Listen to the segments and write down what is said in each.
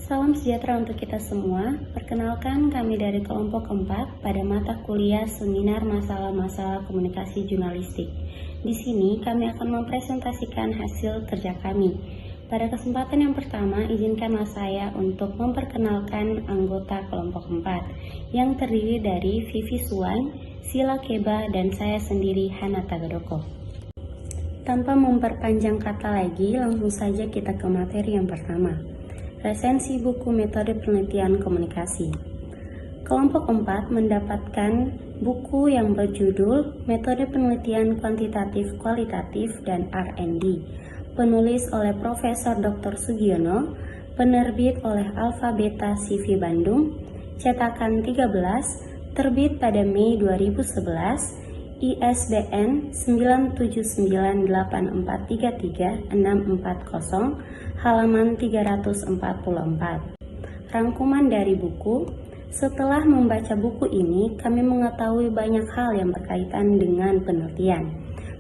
Salam sejahtera untuk kita semua. Perkenalkan, kami dari kelompok keempat pada mata kuliah Seminar Masalah-Masalah Komunikasi Jurnalistik. Di sini kami akan mempresentasikan hasil kerja kami. Pada kesempatan yang pertama, izinkanlah saya untuk memperkenalkan anggota kelompok keempat yang terdiri dari Vivi Suwan, Sila Keba, dan saya sendiri, Hana Tagadoko. Tanpa memperpanjang kata lagi, langsung saja kita ke materi yang pertama. Resensi buku metode penelitian komunikasi. Kelompok 4 mendapatkan buku yang berjudul Metode Penelitian Kuantitatif, Kualitatif, dan R&D, penulis oleh Profesor Dr. Sugiono, penerbit oleh Alpha Beta CV Bandung, cetakan 13, terbit pada Mei 2011, ISBN 97984333640, halaman 344. Rangkuman dari buku. Setelah membaca buku ini, kami mengetahui banyak hal yang berkaitan dengan penelitian.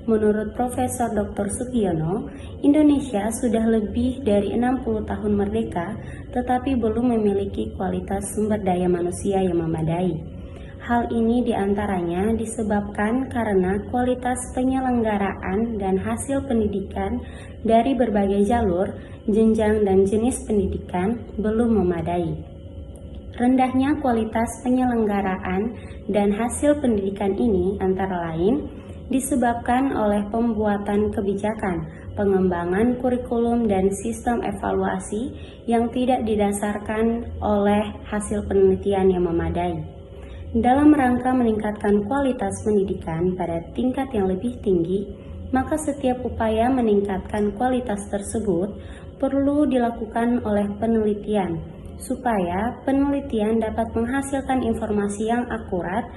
Menurut Profesor Dr. Sugiono, Indonesia sudah lebih dari 60 tahun merdeka, tetapi belum memiliki kualitas sumber daya manusia yang memadai. Hal ini diantaranya disebabkan karena kualitas penyelenggaraan dan hasil pendidikan dari berbagai jalur, jenjang, dan jenis pendidikan belum memadai. Rendahnya kualitas penyelenggaraan dan hasil pendidikan ini antara lain disebabkan oleh pembuatan kebijakan, pengembangan kurikulum, dan sistem evaluasi yang tidak didasarkan oleh hasil penelitian yang memadai. Dalam rangka meningkatkan kualitas pendidikan pada tingkat yang lebih tinggi, maka setiap upaya meningkatkan kualitas tersebut perlu dilakukan oleh penelitian, supaya penelitian dapat menghasilkan informasi yang akurat,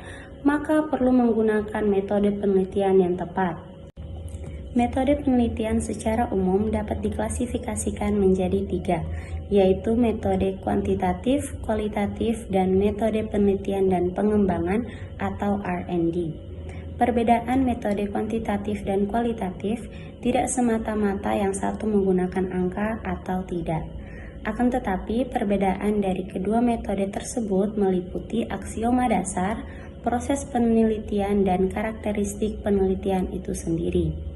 maka perlu menggunakan metode penelitian yang tepat. Metode penelitian secara umum dapat diklasifikasikan menjadi 3, yaitu metode kuantitatif, kualitatif, dan metode penelitian dan pengembangan atau R&D. Perbedaan metode kuantitatif dan kualitatif tidak semata-mata yang satu menggunakan angka atau tidak. Akan tetapi, perbedaan dari kedua metode tersebut meliputi aksioma dasar, proses penelitian, dan karakteristik penelitian itu sendiri.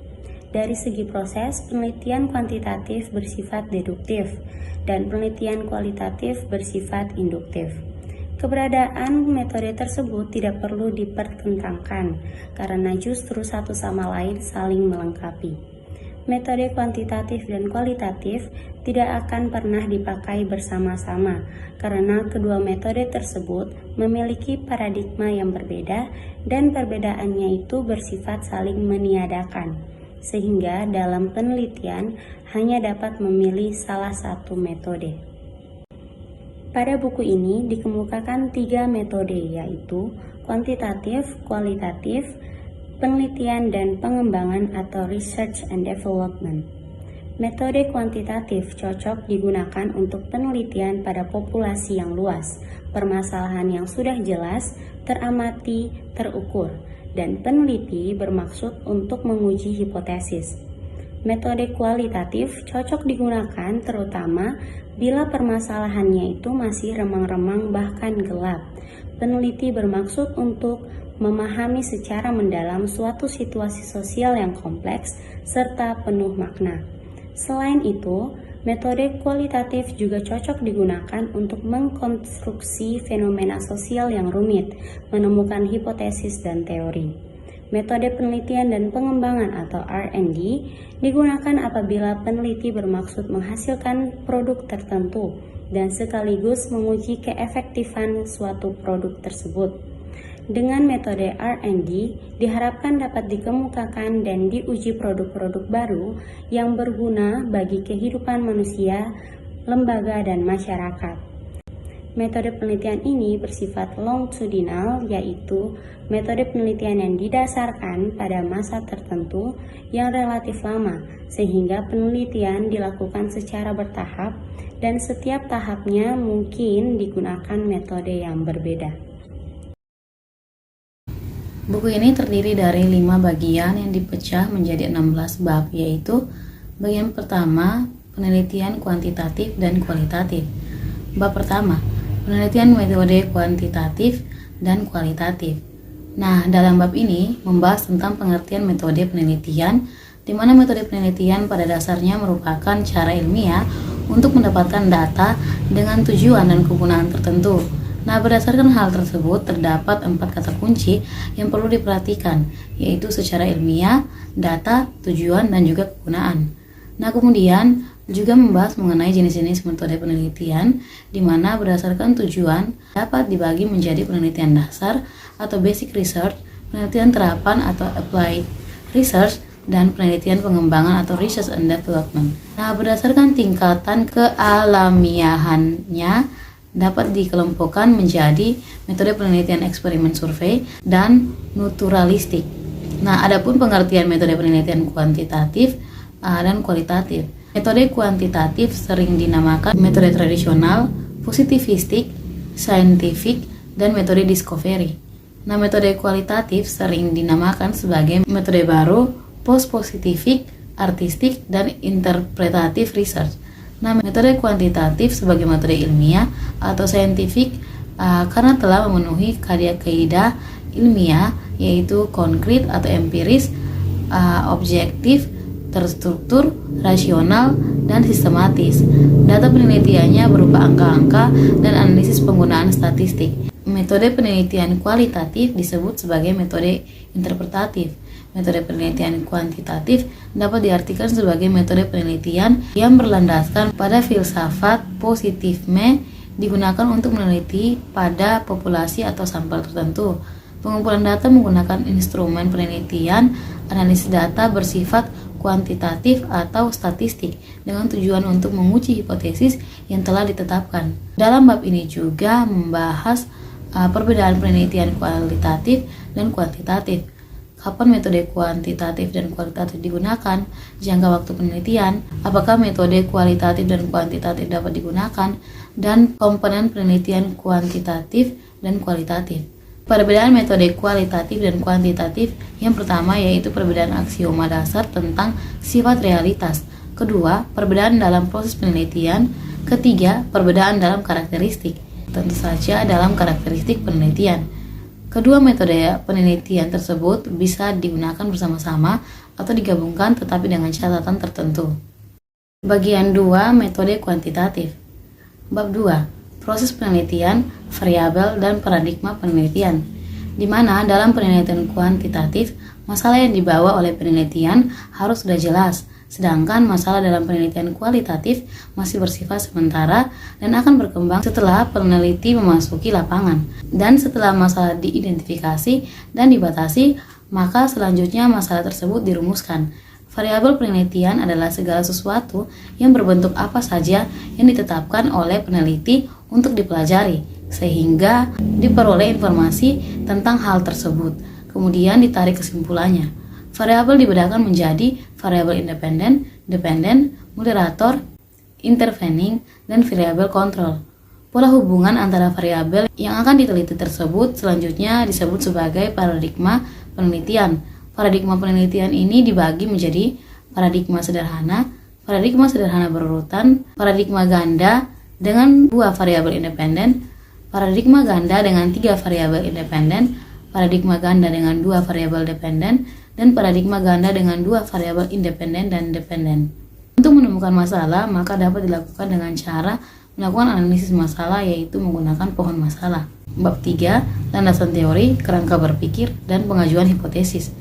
Dari segi proses, penelitian kuantitatif bersifat deduktif dan penelitian kualitatif bersifat induktif. Keberadaan metode tersebut tidak perlu dipertentangkan karena justru satu sama lain saling melengkapi. Metode kuantitatif dan kualitatif tidak akan pernah dipakai bersama-sama karena kedua metode tersebut memiliki paradigma yang berbeda dan perbedaannya itu bersifat saling meniadakan. Sehingga dalam penelitian hanya dapat memilih salah satu metode. Pada buku ini dikemukakan 3 metode, yaitu kuantitatif, kualitatif, penelitian, dan pengembangan atau research and development. Metode kuantitatif cocok digunakan untuk penelitian pada populasi yang luas, permasalahan yang sudah jelas, teramati, terukur, dan peneliti bermaksud untuk menguji hipotesis. Metode kualitatif cocok digunakan terutama bila permasalahannya itu masih remang-remang bahkan gelap. Peneliti bermaksud untuk memahami secara mendalam suatu situasi sosial yang kompleks serta penuh makna. Selain itu, metode kualitatif juga cocok digunakan untuk mengkonstruksi fenomena sosial yang rumit, menemukan hipotesis dan teori. Metode penelitian dan pengembangan atau R&D digunakan apabila peneliti bermaksud menghasilkan produk tertentu dan sekaligus menguji keefektifan suatu produk tersebut. Dengan metode R&D diharapkan dapat dikemukakan dan diuji produk-produk baru yang berguna bagi kehidupan manusia, lembaga, dan masyarakat. Metode penelitian ini bersifat longitudinal, yaitu metode penelitian yang didasarkan pada masa tertentu yang relatif lama, sehingga penelitian dilakukan secara bertahap dan setiap tahapnya mungkin digunakan metode yang berbeda. Buku ini terdiri dari 5 bagian yang dipecah menjadi 16 bab, yaitu bagian pertama, penelitian kuantitatif dan kualitatif. Bab pertama, penelitian metode kuantitatif dan kualitatif. Nah, dalam bab ini membahas tentang pengertian metode penelitian, di mana metode penelitian pada dasarnya merupakan cara ilmiah untuk mendapatkan data dengan tujuan dan kegunaan tertentu. Nah, berdasarkan hal tersebut terdapat 4 kata kunci yang perlu diperhatikan, yaitu secara ilmiah, data, tujuan, dan juga kegunaan. Nah, kemudian juga membahas mengenai jenis-jenis metode penelitian, di mana berdasarkan tujuan dapat dibagi menjadi penelitian dasar atau basic research, penelitian terapan atau applied research, dan penelitian pengembangan atau research and development. Nah, berdasarkan tingkatan kealamiahannya dapat dikelompokkan menjadi metode penelitian eksperimen survei dan naturalistik. Nah, adapun pengertian metode penelitian kuantitatif dan kualitatif. Metode kuantitatif sering dinamakan metode tradisional, positivistik, scientific, dan metode discovery. Nah, metode kualitatif sering dinamakan sebagai metode baru, post-positifik, artistik, dan interpretatif research. Nah, metode kuantitatif sebagai metode ilmiah atau scientific karena telah memenuhi kaidah ilmiah, yaitu konkret atau empiris, objektif, terstruktur, rasional, dan sistematis. Data penelitiannya berupa angka-angka dan analisis penggunaan statistik. Metode penelitian kualitatif disebut sebagai metode interpretatif. Metode penelitian kuantitatif dapat diartikan sebagai metode penelitian yang berlandaskan pada filsafat positifme, digunakan untuk meneliti pada populasi atau sampel tertentu. Pengumpulan data menggunakan instrumen penelitian, analisis data bersifat kuantitatif atau statistik dengan tujuan untuk menguji hipotesis yang telah ditetapkan. Dalam bab ini juga membahas perbedaan penelitian kualitatif dan kuantitatif. Kapan metode kuantitatif dan kualitatif digunakan, jangka waktu penelitian, apakah metode kualitatif dan kuantitatif dapat digunakan, dan komponen penelitian kuantitatif dan kualitatif. Perbedaan metode kualitatif dan kuantitatif, yang pertama yaitu perbedaan aksioma dasar tentang sifat realitas. Kedua, perbedaan dalam proses penelitian. Ketiga, perbedaan dalam karakteristik. Tentu saja dalam karakteristik penelitian. Kedua metode penelitian tersebut bisa digunakan bersama-sama atau digabungkan tetapi dengan catatan tertentu. Bagian 2, metode kuantitatif. Bab 2. Proses penelitian, variabel, dan paradigma penelitian, di mana dalam penelitian kuantitatif, masalah yang dibawa oleh penelitian harus sudah jelas, sedangkan masalah dalam penelitian kualitatif masih bersifat sementara dan akan berkembang setelah peneliti memasuki lapangan. Dan setelah masalah diidentifikasi dan dibatasi, maka selanjutnya masalah tersebut dirumuskan. Variabel penelitian adalah segala sesuatu yang berbentuk apa saja yang ditetapkan oleh peneliti untuk dipelajari, sehingga diperoleh informasi tentang hal tersebut, kemudian ditarik kesimpulannya. Variabel dibedakan menjadi variabel independen, dependen, moderator, intervening, dan variabel kontrol. Pola hubungan antara variabel yang akan diteliti tersebut selanjutnya disebut sebagai paradigma penelitian. Paradigma penelitian ini dibagi menjadi paradigma sederhana berurutan, paradigma ganda dengan 2 variabel independen, paradigma ganda dengan 3 variabel independen, paradigma ganda dengan 2 variabel dependen, dan paradigma ganda dengan 2 variabel independen dan dependen. Untuk menemukan masalah, maka dapat dilakukan dengan cara melakukan analisis masalah, yaitu menggunakan pohon masalah. Bab 3, landasan teori, kerangka berpikir, dan pengajuan hipotesis.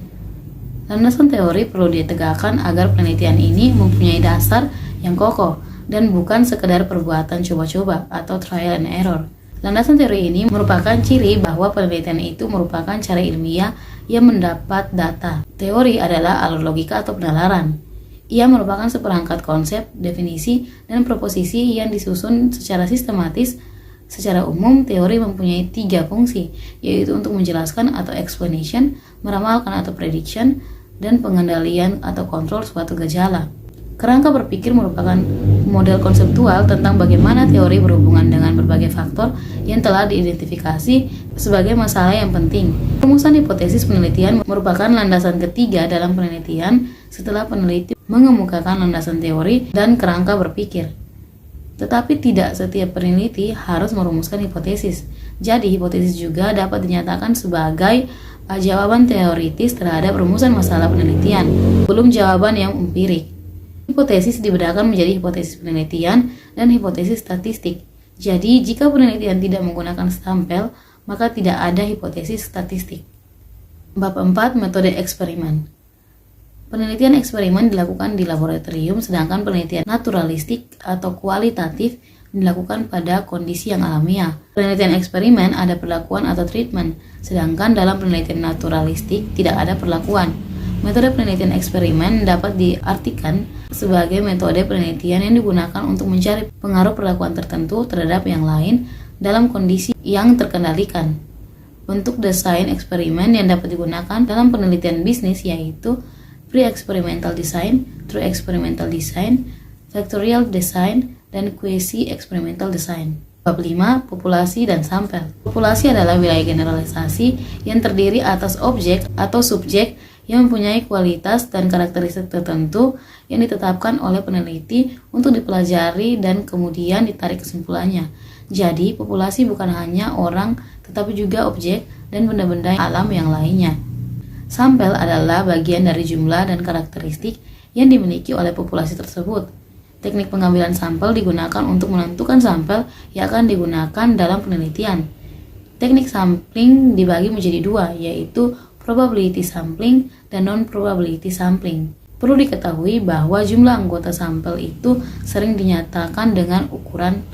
Landasan teori perlu ditegakkan agar penelitian ini mempunyai dasar yang kokoh dan bukan sekedar perbuatan coba-coba atau trial and error. Landasan teori ini merupakan ciri bahwa penelitian itu merupakan cara ilmiah yang mendapat data. Teori adalah alur logika atau penalaran. Ia merupakan seperangkat konsep, definisi, dan proposisi yang disusun secara sistematis. Secara umum, teori mempunyai 3 fungsi, yaitu untuk menjelaskan atau explanation, meramalkan atau prediction, dan pengendalian atau kontrol suatu gejala. Kerangka berpikir merupakan model konseptual tentang bagaimana teori berhubungan dengan berbagai faktor yang telah diidentifikasi sebagai masalah yang penting. Rumusan hipotesis penelitian merupakan landasan ketiga dalam penelitian setelah peneliti mengemukakan landasan teori dan kerangka berpikir. Tetapi tidak setiap peneliti harus merumuskan hipotesis. Jadi, hipotesis juga dapat dinyatakan sebagai jawaban teoritis terhadap rumusan masalah penelitian, belum jawaban yang empirik. Hipotesis dibedakan menjadi hipotesis penelitian dan hipotesis statistik. Jadi, jika penelitian tidak menggunakan sampel, maka tidak ada hipotesis statistik. Bab 4. Metode eksperimen. Penelitian eksperimen dilakukan di laboratorium, sedangkan penelitian naturalistik atau kualitatif dilakukan pada kondisi yang alamiah. Penelitian eksperimen ada perlakuan atau treatment, sedangkan dalam penelitian naturalistik tidak ada perlakuan. Metode penelitian eksperimen dapat diartikan sebagai metode penelitian yang digunakan untuk mencari pengaruh perlakuan tertentu terhadap yang lain dalam kondisi yang terkendalikan. Bentuk desain eksperimen yang dapat digunakan dalam penelitian bisnis yaitu pre-experimental design, true experimental design, factorial design, dan quasi-experimental design. Bab 5. Populasi dan sampel. Populasi adalah wilayah generalisasi yang terdiri atas objek atau subjek yang mempunyai kualitas dan karakteristik tertentu yang ditetapkan oleh peneliti untuk dipelajari dan kemudian ditarik kesimpulannya. Jadi, populasi bukan hanya orang, tetapi juga objek dan benda-benda alam yang lainnya. Sampel adalah bagian dari jumlah dan karakteristik yang dimiliki oleh populasi tersebut. Teknik pengambilan sampel digunakan untuk menentukan sampel yang akan digunakan dalam penelitian. Teknik sampling dibagi menjadi dua, yaitu probability sampling dan non-probability sampling. Perlu diketahui bahwa jumlah anggota sampel itu sering dinyatakan dengan ukuran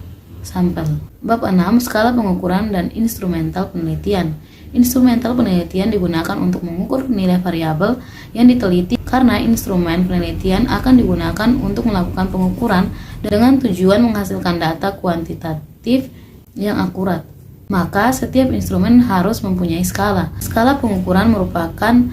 sampel. Bab 6. Skala pengukuran dan instrumental penelitian. Instrumental penelitian digunakan untuk mengukur nilai variabel yang diteliti karena instrumen penelitian akan digunakan untuk melakukan pengukuran dengan tujuan menghasilkan data kuantitatif yang akurat. Maka setiap instrumen harus mempunyai skala. Skala pengukuran merupakan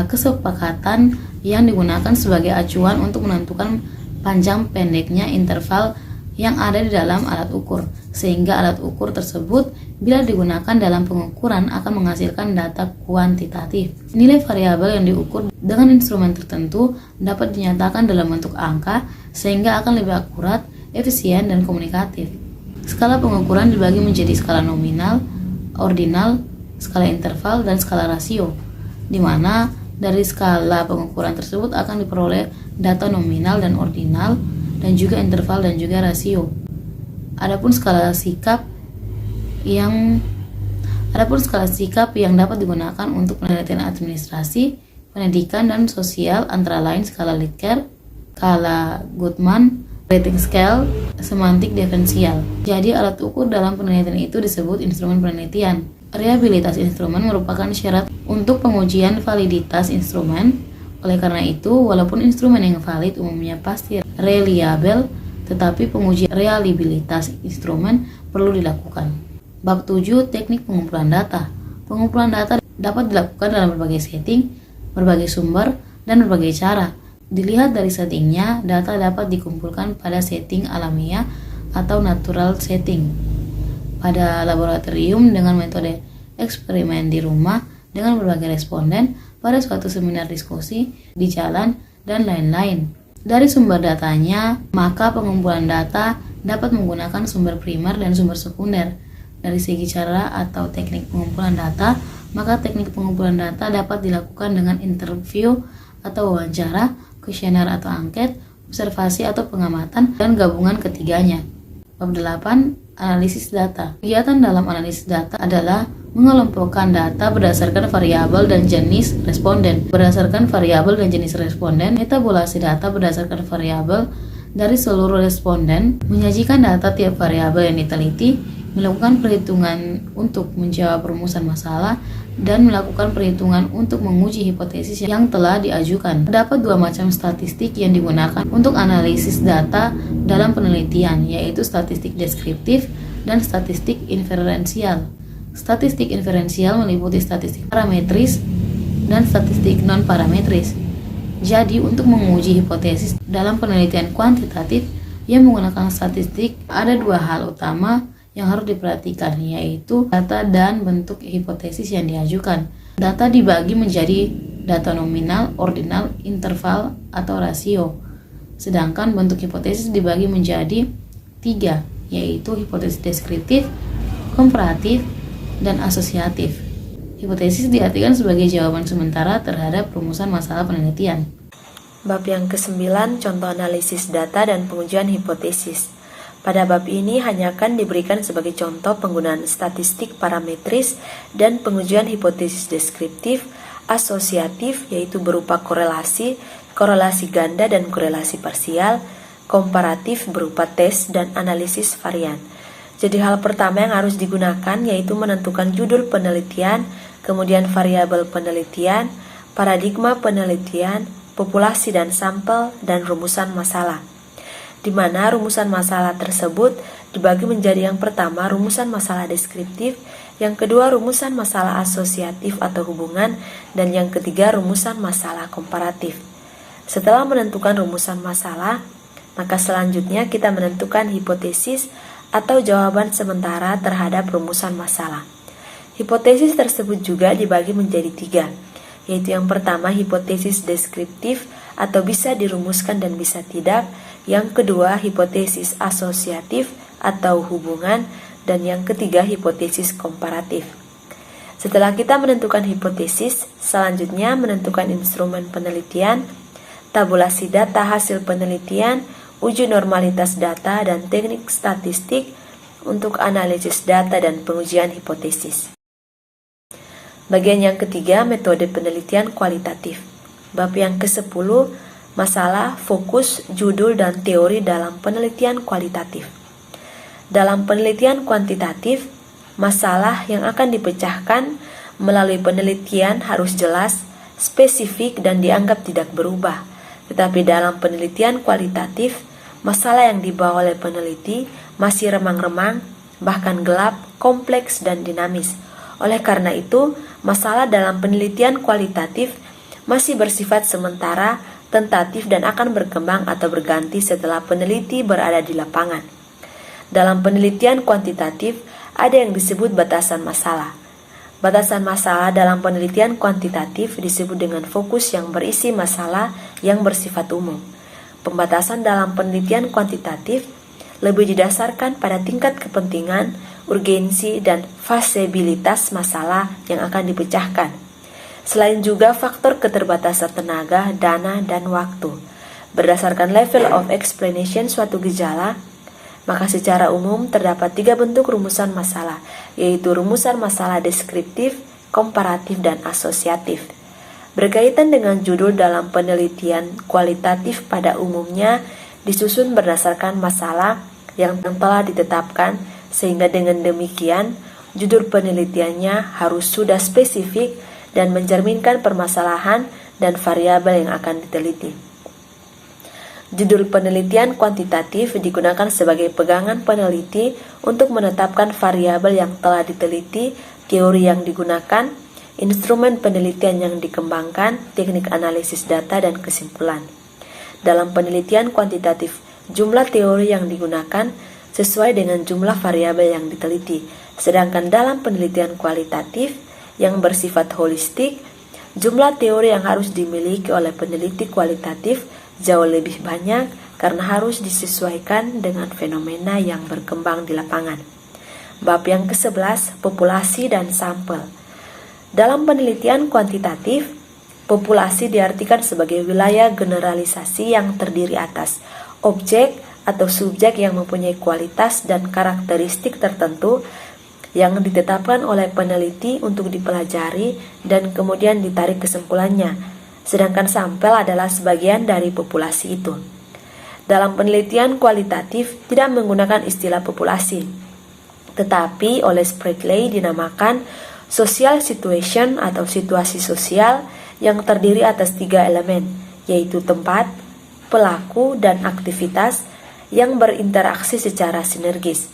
kesepakatan yang digunakan sebagai acuan untuk menentukan panjang pendeknya interval yang ada di dalam alat ukur, sehingga alat ukur tersebut bila digunakan dalam pengukuran akan menghasilkan data kuantitatif. Nilai variabel yang diukur dengan instrumen tertentu dapat dinyatakan dalam bentuk angka, sehingga akan lebih akurat, efisien, dan komunikatif. Skala pengukuran dibagi menjadi skala nominal, ordinal, skala interval, dan skala rasio, di mana dari skala pengukuran tersebut akan diperoleh data nominal dan ordinal, dan juga interval dan juga rasio. Adapun skala sikap yang dapat digunakan untuk penelitian administrasi, pendidikan, dan sosial antara lain skala Likert, skala Goodman, rating scale, semantik diferensial. Jadi alat ukur dalam penelitian itu disebut instrumen penelitian. Reliabilitas instrumen merupakan syarat untuk pengujian validitas instrumen. Oleh karena itu, walaupun instrumen yang valid umumnya pasti reliable, tetapi pengujian reliabilitas instrumen perlu dilakukan. Bab 7. Teknik pengumpulan data. Pengumpulan data dapat dilakukan dalam berbagai setting, berbagai sumber, dan berbagai cara. Dilihat dari settingnya, data dapat dikumpulkan pada setting alamiah atau natural setting, pada laboratorium dengan metode eksperimen di rumah dengan berbagai responden, pada suatu seminar diskusi, di jalan, dan lain-lain. Dari sumber datanya, maka pengumpulan data dapat menggunakan sumber primer dan sumber sekunder. Dari segi cara atau teknik pengumpulan data, maka teknik pengumpulan data dapat dilakukan dengan interview atau wawancara, kuesioner atau angket, observasi atau pengamatan, dan gabungan ketiganya. Bab 8. Analisis data. Kegiatan dalam analisis data adalah mengelompokkan data berdasarkan variabel dan jenis responden. Berdasarkan variabel dan jenis responden, metabolasi data berdasarkan variabel dari seluruh responden, menyajikan data tiap variabel yang diteliti, melakukan perhitungan untuk menjawab rumusan masalah, dan melakukan perhitungan untuk menguji hipotesis yang telah diajukan. Terdapat dua macam statistik yang digunakan untuk analisis data dalam penelitian, yaitu statistik deskriptif dan statistik inferensial. Statistik inferensial meliputi statistik parametris dan statistik non-parametris. Jadi, untuk menguji hipotesis dalam penelitian kuantitatif yang menggunakan statistik, ada dua hal utama yang harus diperhatikan, yaitu data dan bentuk hipotesis yang diajukan. Data dibagi menjadi data nominal, ordinal, interval, atau rasio. Sedangkan bentuk hipotesis dibagi menjadi 3, yaitu hipotesis deskriptif, komparatif, dan asosiatif. Hipotesis diartikan sebagai jawaban sementara terhadap rumusan masalah penelitian. Bab yang ke-9, contoh analisis data dan pengujian hipotesis. Pada bab ini hanya akan diberikan sebagai contoh penggunaan statistik parametris dan pengujian hipotesis deskriptif, asosiatif yaitu berupa korelasi, korelasi ganda dan korelasi parsial, komparatif berupa tes dan analisis varian. Jadi hal pertama yang harus digunakan yaitu menentukan judul penelitian, kemudian variabel penelitian, paradigma penelitian, populasi dan sampel, dan rumusan masalah. Di mana rumusan masalah tersebut dibagi menjadi yang pertama rumusan masalah deskriptif, yang kedua rumusan masalah asosiatif atau hubungan, dan yang ketiga rumusan masalah komparatif. Setelah menentukan rumusan masalah, maka selanjutnya kita menentukan hipotesis atau jawaban sementara terhadap rumusan masalah. Hipotesis tersebut juga dibagi menjadi 3, yaitu yang pertama hipotesis deskriptif atau bisa dirumuskan dan bisa tidak, yang kedua hipotesis asosiatif atau hubungan, dan yang ketiga hipotesis komparatif. Setelah kita menentukan hipotesis, selanjutnya menentukan instrumen penelitian, tabulasi data hasil penelitian, uji normalitas data, dan teknik statistik untuk analisis data dan pengujian hipotesis. Bagian yang ketiga, metode penelitian kualitatif. Bab yang ke-10, masalah, fokus, judul, dan teori dalam penelitian kualitatif. Dalam penelitian kuantitatif, masalah yang akan dipecahkan melalui penelitian harus jelas, spesifik, dan dianggap tidak berubah. Tetapi dalam penelitian kualitatif, masalah yang dibawa oleh peneliti masih remang-remang, bahkan gelap, kompleks, dan dinamis. Oleh karena itu, masalah dalam penelitian kualitatif masih bersifat sementara, tentatif, dan akan berkembang atau berganti setelah peneliti berada di lapangan. Dalam penelitian kuantitatif, ada yang disebut batasan masalah. Batasan masalah dalam penelitian kuantitatif disebut dengan fokus yang berisi masalah yang bersifat umum. Pembatasan dalam penelitian kuantitatif lebih didasarkan pada tingkat kepentingan, urgensi, dan fasibilitas masalah yang akan dipecahkan. Selain juga faktor keterbatasan tenaga, dana, dan waktu. Berdasarkan level of explanation suatu gejala, maka secara umum terdapat 3 bentuk rumusan masalah, yaitu rumusan masalah deskriptif, komparatif, dan asosiatif. Berkaitan dengan judul dalam penelitian kualitatif pada umumnya disusun berdasarkan masalah yang telah ditetapkan, sehingga dengan demikian judul penelitiannya harus sudah spesifik dan mencerminkan permasalahan dan variabel yang akan diteliti. Judul penelitian kuantitatif digunakan sebagai pegangan peneliti untuk menetapkan variabel yang telah diteliti, teori yang digunakan, instrumen penelitian yang dikembangkan, teknik analisis data, dan kesimpulan. Dalam penelitian kuantitatif, jumlah teori yang digunakan sesuai dengan jumlah variabel yang diteliti, sedangkan dalam penelitian kualitatif yang bersifat holistik, jumlah teori yang harus dimiliki oleh peneliti kualitatif jauh lebih banyak karena harus disesuaikan dengan fenomena yang berkembang di lapangan. Bab yang ke-11, populasi dan sampel. Dalam penelitian kuantitatif, populasi diartikan sebagai wilayah generalisasi yang terdiri atas objek atau subjek yang mempunyai kualitas dan karakteristik tertentu yang ditetapkan oleh peneliti untuk dipelajari dan kemudian ditarik kesimpulannya, sedangkan sampel adalah sebagian dari populasi itu. Dalam penelitian kualitatif tidak menggunakan istilah populasi, tetapi oleh Spragley dinamakan social situation atau situasi sosial yang terdiri atas 3 elemen, yaitu tempat, pelaku, dan aktivitas yang berinteraksi secara sinergis.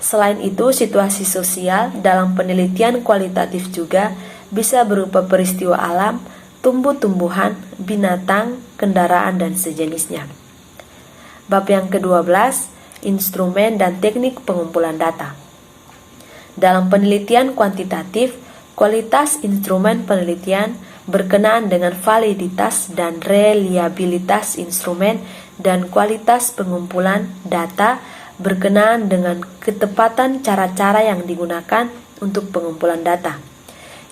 Selain itu, situasi sosial dalam penelitian kualitatif juga bisa berupa peristiwa alam, tumbuh-tumbuhan, binatang, kendaraan, dan sejenisnya. Bab yang ke-12, instrumen dan teknik pengumpulan data. Dalam penelitian kuantitatif, kualitas instrumen penelitian berkenaan dengan validitas dan reliabilitas instrumen dan kualitas pengumpulan data berkenaan dengan ketepatan cara-cara yang digunakan untuk pengumpulan data.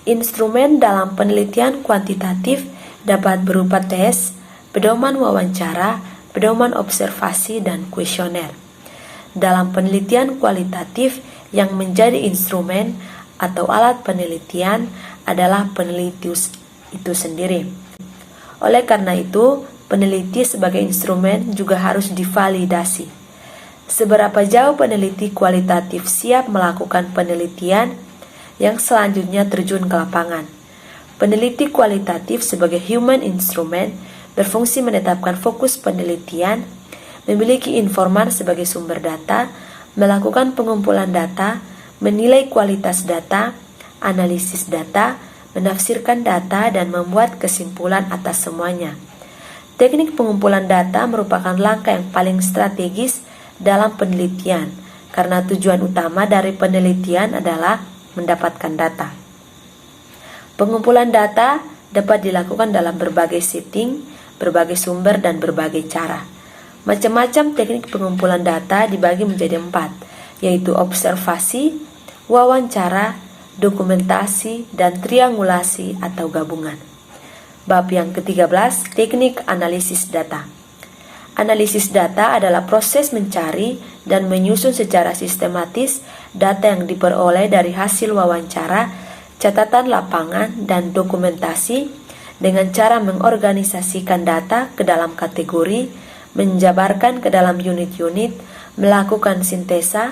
Instrumen dalam penelitian kuantitatif dapat berupa tes, pedoman wawancara, pedoman observasi, dan kuesioner. Dalam penelitian kualitatif, yang menjadi instrumen atau alat penelitian adalah peneliti itu sendiri. Oleh karena itu, peneliti sebagai instrumen juga harus divalidasi. Seberapa jauh peneliti kualitatif siap melakukan penelitian yang selanjutnya terjun ke lapangan. Peneliti kualitatif sebagai human instrument berfungsi menetapkan fokus penelitian, memiliki informan sebagai sumber data, melakukan pengumpulan data, menilai kualitas data, analisis data, menafsirkan data, dan membuat kesimpulan atas semuanya. Teknik pengumpulan data merupakan langkah yang paling strategis dalam penelitian, karena tujuan utama dari penelitian adalah mendapatkan data. Pengumpulan data dapat dilakukan dalam berbagai setting, berbagai sumber, dan berbagai cara. Macam-macam teknik pengumpulan data dibagi menjadi 4, yaitu observasi, wawancara, dokumentasi, dan triangulasi atau gabungan. Bab yang ke-13, teknik analisis data. Analisis data adalah proses mencari dan menyusun secara sistematis data yang diperoleh dari hasil wawancara, catatan lapangan, dan dokumentasi dengan cara mengorganisasikan data ke dalam kategori, menjabarkan ke dalam unit-unit, melakukan sintesa,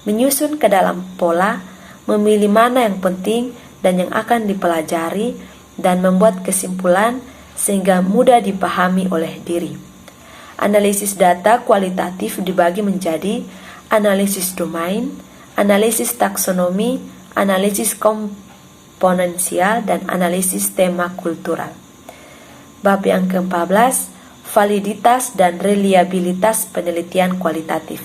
menyusun ke dalam pola, memilih mana yang penting dan yang akan dipelajari, dan membuat kesimpulan sehingga mudah dipahami oleh diri. Analisis data kualitatif dibagi menjadi analisis domain, analisis taksonomi, analisis komponensial, dan analisis tema kultural. Bab yang ke-14, validitas dan reliabilitas penelitian kualitatif.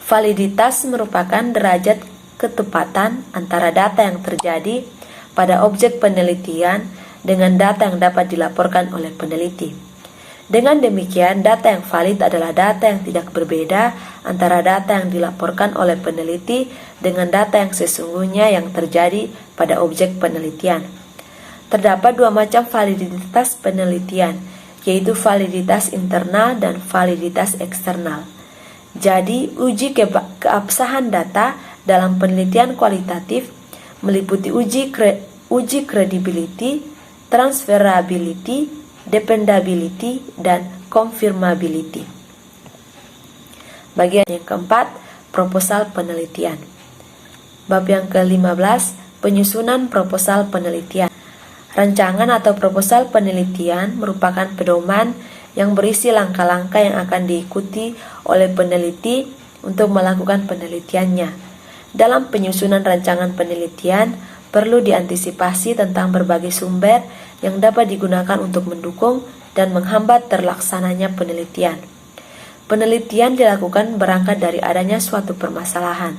Validitas merupakan derajat ketepatan antara data yang terjadi pada objek penelitian dengan data yang dapat dilaporkan oleh peneliti. Dengan demikian, data yang valid adalah data yang tidak berbeda antara data yang dilaporkan oleh peneliti dengan data yang sesungguhnya yang terjadi pada objek penelitian. Terdapat dua macam validitas penelitian, yaitu validitas internal dan validitas eksternal. Jadi, uji keabsahan data dalam penelitian kualitatif meliputi uji credibility, transferability, dependability, dan confirmability. Bagian yang keempat, proposal penelitian. Bab yang ke-15, penyusunan proposal penelitian. Rancangan atau proposal penelitian merupakan pedoman yang berisi langkah-langkah yang akan diikuti oleh peneliti untuk melakukan penelitiannya. Dalam penyusunan rancangan penelitian, perlu diantisipasi tentang berbagai sumber yang dapat digunakan untuk mendukung dan menghambat terlaksananya penelitian. Penelitian dilakukan berangkat dari adanya suatu permasalahan.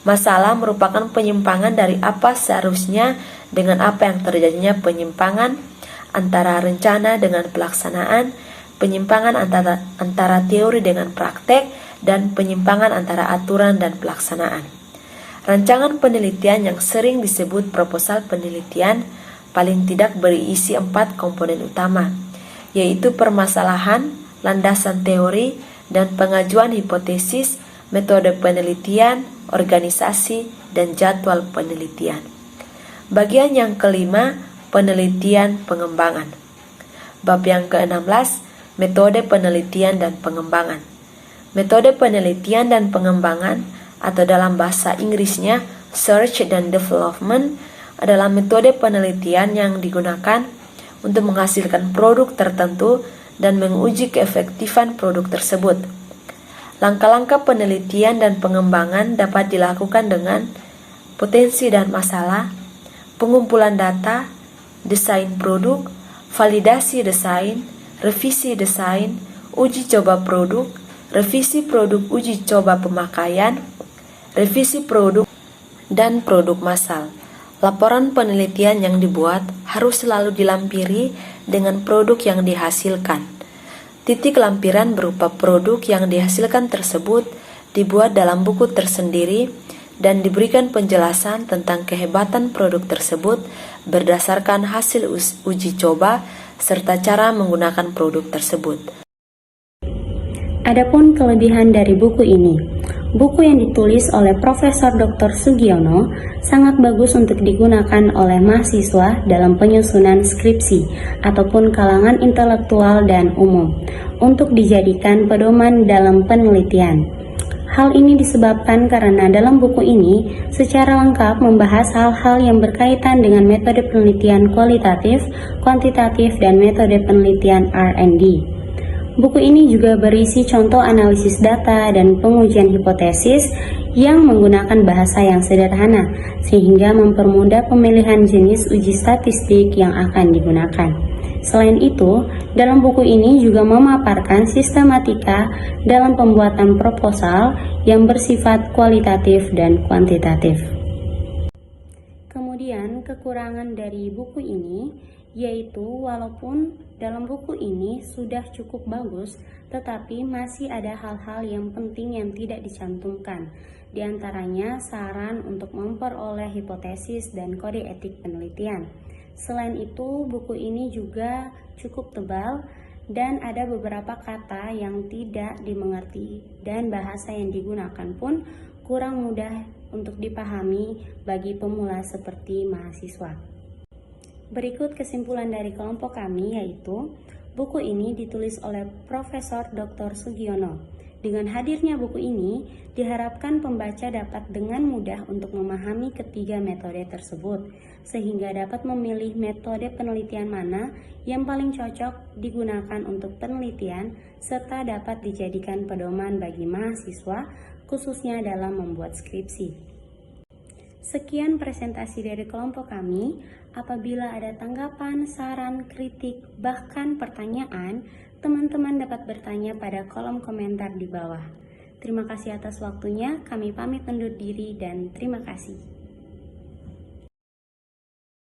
Masalah merupakan penyimpangan dari apa seharusnya dengan apa yang terjadinya penyimpangan antara rencana dengan pelaksanaan, penyimpangan antara teori dengan praktek, dan penyimpangan antara aturan dan pelaksanaan. Rancangan penelitian yang sering disebut proposal penelitian paling tidak berisi 4 komponen utama, yaitu permasalahan, landasan teori, dan pengajuan hipotesis, metode penelitian, organisasi, dan jadwal penelitian. Bagian yang kelima, penelitian pengembangan. Bab yang ke-16, metode penelitian dan pengembangan. Metode penelitian dan pengembangan atau dalam bahasa Inggrisnya Search and Development adalah metode penelitian yang digunakan untuk menghasilkan produk tertentu dan menguji keefektifan produk tersebut. Langkah-langkah penelitian dan pengembangan dapat dilakukan dengan potensi dan masalah, pengumpulan data, desain produk, validasi desain, revisi desain, uji coba produk, revisi produk uji coba pemakaian, revisi produk, dan produk massal. Laporan penelitian yang dibuat harus selalu dilampiri dengan produk yang dihasilkan. Titik lampiran berupa produk yang dihasilkan tersebut dibuat dalam buku tersendiri dan diberikan penjelasan tentang kehebatan produk tersebut berdasarkan hasil uji coba serta cara menggunakan produk tersebut. Adapun kelebihan dari buku ini, buku yang ditulis oleh Profesor Dr. Sugiono sangat bagus untuk digunakan oleh mahasiswa dalam penyusunan skripsi ataupun kalangan intelektual dan umum untuk dijadikan pedoman dalam penelitian. Hal ini disebabkan karena dalam buku ini secara lengkap membahas hal-hal yang berkaitan dengan metode penelitian kualitatif, kuantitatif, dan metode penelitian R&D. Buku ini juga berisi contoh analisis data dan pengujian hipotesis yang menggunakan bahasa yang sederhana, sehingga mempermudah pemilihan jenis uji statistik yang akan digunakan. Selain itu, dalam buku ini juga memaparkan sistematika dalam pembuatan proposal yang bersifat kualitatif dan kuantitatif. Kemudian, kekurangan dari buku ini yaitu walaupun dalam buku ini sudah cukup bagus, tetapi masih ada hal-hal yang penting yang tidak dicantumkan. Di antaranya saran untuk memperoleh hipotesis dan kode etik penelitian. Selain itu, buku ini juga cukup tebal dan ada beberapa kata yang tidak dimengerti dan bahasa yang digunakan pun kurang mudah untuk dipahami bagi pemula seperti mahasiswa. Berikut kesimpulan dari kelompok kami, yaitu buku ini ditulis oleh Profesor Dr. Sugiono. Dengan hadirnya buku ini, diharapkan pembaca dapat dengan mudah untuk memahami ketiga metode tersebut, sehingga dapat memilih metode penelitian mana yang paling cocok digunakan untuk penelitian, serta dapat dijadikan pedoman bagi mahasiswa, khususnya dalam membuat skripsi. Sekian presentasi dari kelompok kami. Apabila ada tanggapan, saran, kritik, bahkan pertanyaan, teman-teman dapat bertanya pada kolom komentar di bawah. Terima kasih atas waktunya, kami pamit undur diri dan terima kasih.